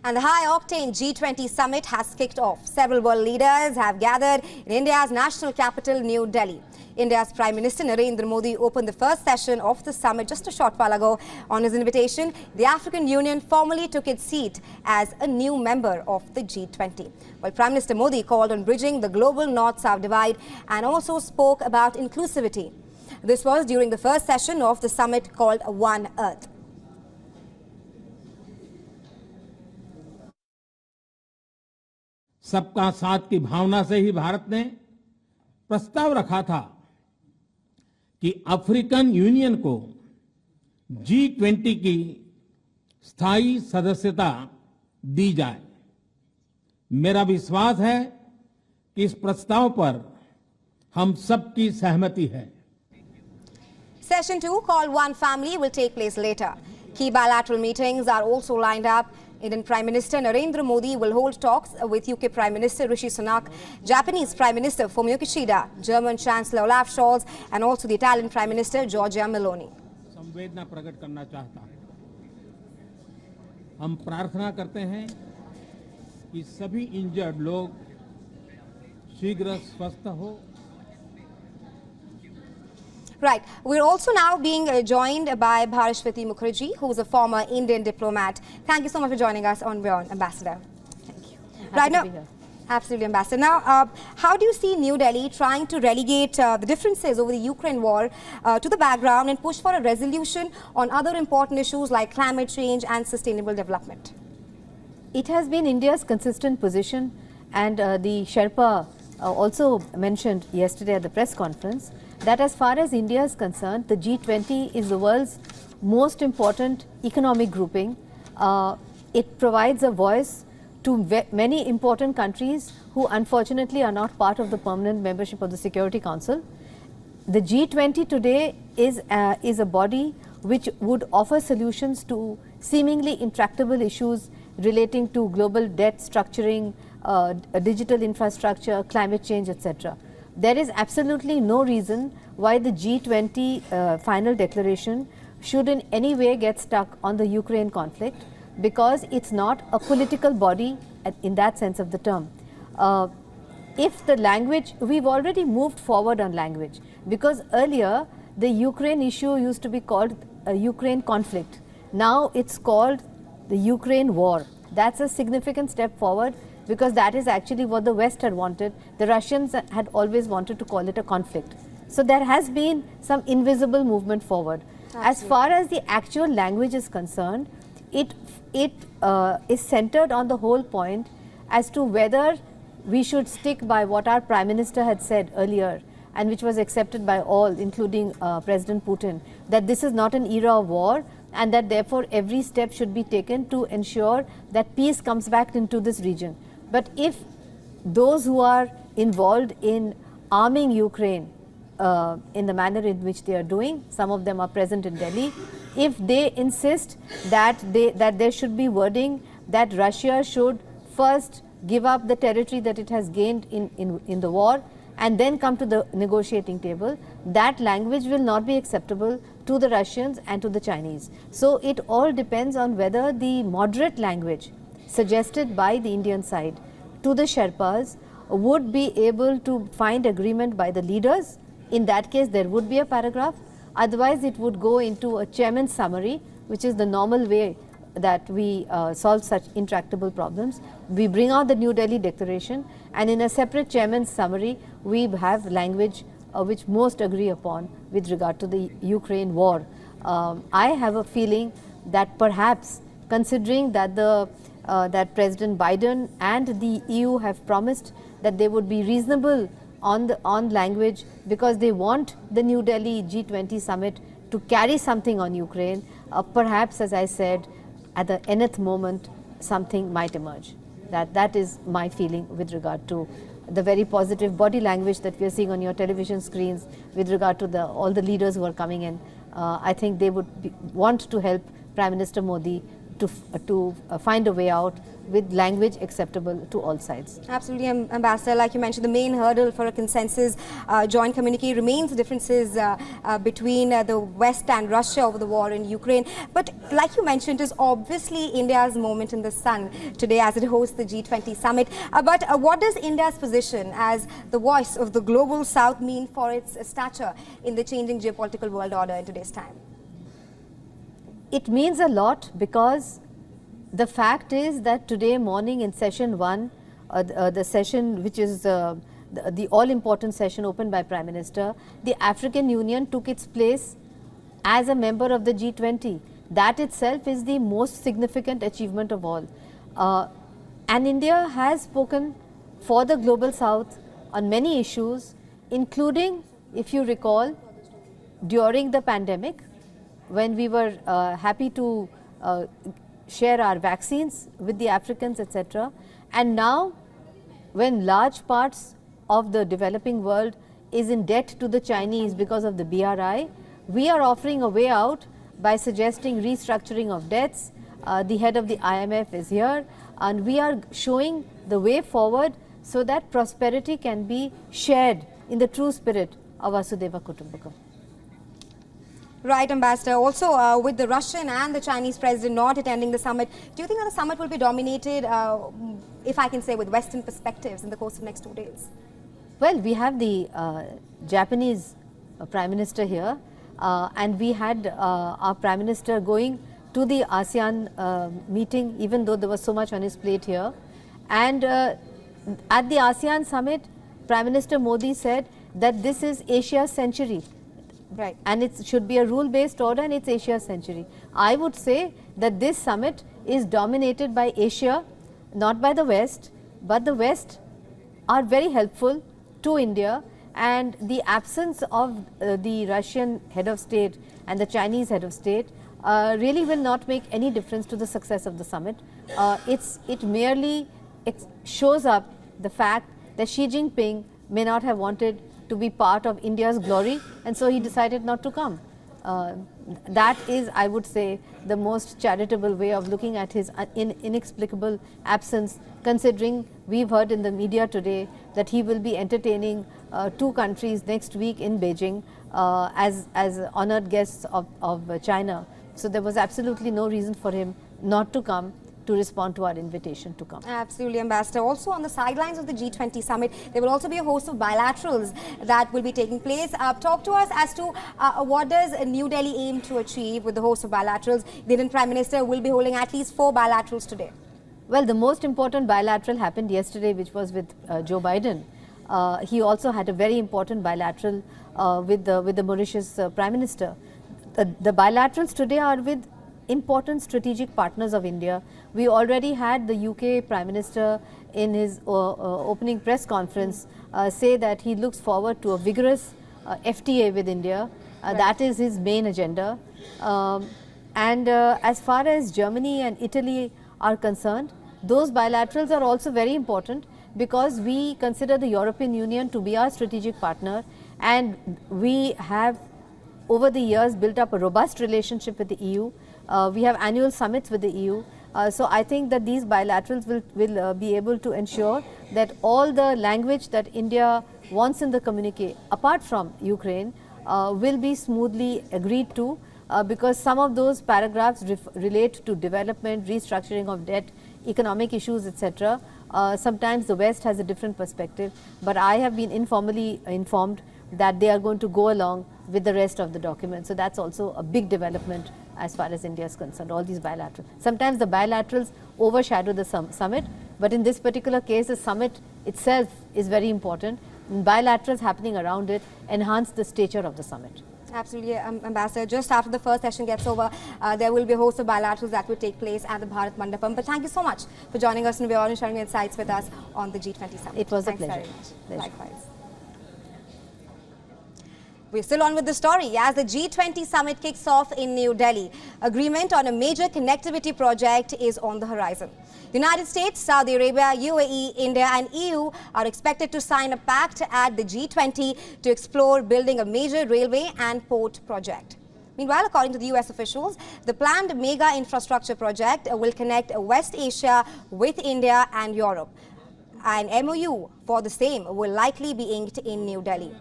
And the high-octane G20 Summit has kicked off. Several world leaders have gathered in India's national capital, New Delhi. India's Prime Minister Narendra Modi opened the first session of the summit just a short while ago. On his invitation, the African Union formally took its seat as a new member of the G20. While Prime Minister Modi called on bridging the global North-South divide and also spoke about inclusivity. This was during the first session of the summit called One Earth. सबका साथ की भावना से ही भारत ने प्रस्ताव रखा था कि African union को G20 की स्थायी सदस्यता दी जाए। मेरा विश्वास है कि इस प्रस्ताव पर हम सबकी सहमति है। Session 2, called One Family, will take place later. Key bilateral meetings are also lined up. Indian Prime Minister Narendra Modi will hold talks with UK Prime Minister Rishi Sunak, Japanese Prime Minister Fumio Kishida, German Chancellor Olaf Scholz and also the Italian Prime Minister Giorgia Meloni. संवेदना प्रकट करना चाहता हूं। हम प्रार्थना करते हैं कि सभी इंजर्ड लोग शीघ्र स्वस्थ हो। Right. We're also now being joined by Bhaswati Mukherjee, who is a former Indian diplomat. Thank you so much for joining us on WION, Ambassador. Thank you. Happy to be here. Absolutely, Ambassador. Now, how do you see New Delhi trying to relegate the differences over the Ukraine war to the background and push for a resolution on other important issues like climate change and sustainable development? It has been India's consistent position, and the Sherpa also mentioned yesterday at the press conference that as far as India is concerned, the G20 is the world's most important economic grouping. It provides a voice to many important countries who unfortunately are not part of the permanent membership of the Security Council. The G20 today is a body which would offer solutions to seemingly intractable issues relating to global debt structuring, digital infrastructure, climate change, etc. There is absolutely no reason why the G20 final declaration should in any way get stuck on the Ukraine conflict, because it's not a political body in that sense of the term. If the language, we've already moved forward on language, because earlier the Ukraine issue used to be called a Ukraine conflict. Now it's called the Ukraine war. That's a significant step forward, because that is actually what the West had wanted. The Russians had always wanted to call it a conflict. So there has been some invisible movement forward. Absolutely. As far as the actual language is concerned, it is centered on the whole point as to whether we should stick by what our Prime Minister had said earlier, and which was accepted by all, including President Putin, that this is not an era of war, and that therefore every step should be taken to ensure that peace comes back into this region. But if those who are involved in arming Ukraine in the manner in which they are doing, some of them are present in Delhi, if they insist that there should be wording that Russia should first give up the territory that it has gained in the war and then come to the negotiating table, that language will not be acceptable to the Russians and to the Chinese. So it all depends on whether the moderate language suggested by the Indian side to the Sherpas would be able to find agreement by the leaders. In that case, there would be a paragraph. Otherwise, it would go into a chairman's summary, which is the normal way that we solve such intractable problems. We bring out the New Delhi Declaration, and in a separate chairman's summary, we have language which most agree upon with regard to the Ukraine war. I have a feeling that perhaps, considering that that President Biden and the EU have promised that they would be reasonable on language, because they want the New Delhi G20 summit to carry something on Ukraine, perhaps, as I said, at the nth moment something might emerge. That is my feeling with regard to the very positive body language that we are seeing on your television screens with regard to all the leaders who are coming in. I think they would want to help Prime Minister Modi to find a way out with language acceptable to all sides. Absolutely, Ambassador. Like you mentioned, the main hurdle for a consensus joint communique remains the differences between the West and Russia over the war in Ukraine. But like you mentioned, is obviously India's moment in the sun today as it hosts the G20 Summit. But what does India's position as the voice of the global South mean for its stature in the changing geopolitical world order in today's time? It means a lot because the fact is that today morning in session 1, the session which is the all-important session opened by Prime Minister, the African Union took its place as a member of the G20. That itself is the most significant achievement of all. And India has spoken for the global South on many issues, including, if you recall, during the pandemic, when we were happy to share our vaccines with the Africans, etc. And now, when large parts of the developing world is in debt to the Chinese because of the BRI, we are offering a way out by suggesting restructuring of debts. The head of the IMF is here, and we are showing the way forward so that prosperity can be shared in the true spirit of Vasudhaiva Kutumbakam. Right, Ambassador. Also, with the Russian and the Chinese president not attending the summit, do you think that the summit will be dominated, if I can say, with Western perspectives in the course of the next 2 days? Well, we have the Japanese Prime Minister here, and we had our Prime Minister going to the ASEAN meeting, even though there was so much on his plate here. And at the ASEAN summit, Prime Minister Modi said that this is Asia's century. Right. And it should be a rule-based order, and it's Asia's century. I would say that this summit is dominated by Asia, not by the West, but the West are very helpful to India, and the absence of the Russian head of state and the Chinese head of state really will not make any difference to the success of the summit. It merely shows up the fact that Xi Jinping may not have wanted to be part of India's glory, and so he decided not to come. That is, I would say, the most charitable way of looking at his inexplicable absence, considering we've heard in the media today that he will be entertaining 2 countries next week in Beijing as honored guests of China. So there was absolutely no reason for him not to come to respond to our invitation to come. Absolutely, Ambassador. Also, on the sidelines of the G20 Summit, there will also be a host of bilaterals that will be taking place. Talk to us as to what does New Delhi aim to achieve with the host of bilaterals. The Indian Prime Minister will be holding at least 4 bilaterals today. Well, the most important bilateral happened yesterday, which was with Joe Biden. He also had a very important bilateral with the Mauritius Prime Minister. The bilaterals today are with important strategic partners of India. We already had the UK Prime Minister in his opening press conference say that he looks forward to a vigorous FTA with India. Right. That is his main agenda. As far as Germany and Italy are concerned, those bilaterals are also very important because we consider the European Union to be our strategic partner, and we have over the years built up a robust relationship with the EU. We have annual summits with the EU. So I think that these bilaterals will be able to ensure that all the language that India wants in the communique, apart from Ukraine, will be smoothly agreed to, because some of those paragraphs relate to development, restructuring of debt, economic issues, etc. Sometimes the West has a different perspective, but I have been informally informed that they are going to go along with the rest of the document. So that's also a big development as far as India is concerned, all these bilaterals. Sometimes the bilaterals overshadow the summit, but in this particular case, the summit itself is very important. And bilaterals happening around it enhance the stature of the summit. Absolutely, Ambassador. Just after the first session gets over, there will be a host of bilaterals that will take place at the Bharat Mandapam. But thank you so much for joining us in WION and sharing insights with us on the G20 Summit. It was Thanks a pleasure. Very much. Likewise. We're still on with the story as the G20 Summit kicks off in New Delhi. Agreement on a major connectivity project is on the horizon. The United States, Saudi Arabia, UAE, India and EU are expected to sign a pact at the G20 to explore building a major railway and port project. Meanwhile, according to the US officials, the planned mega infrastructure project will connect West Asia with India and Europe. An MOU for the same will likely be inked in New Delhi.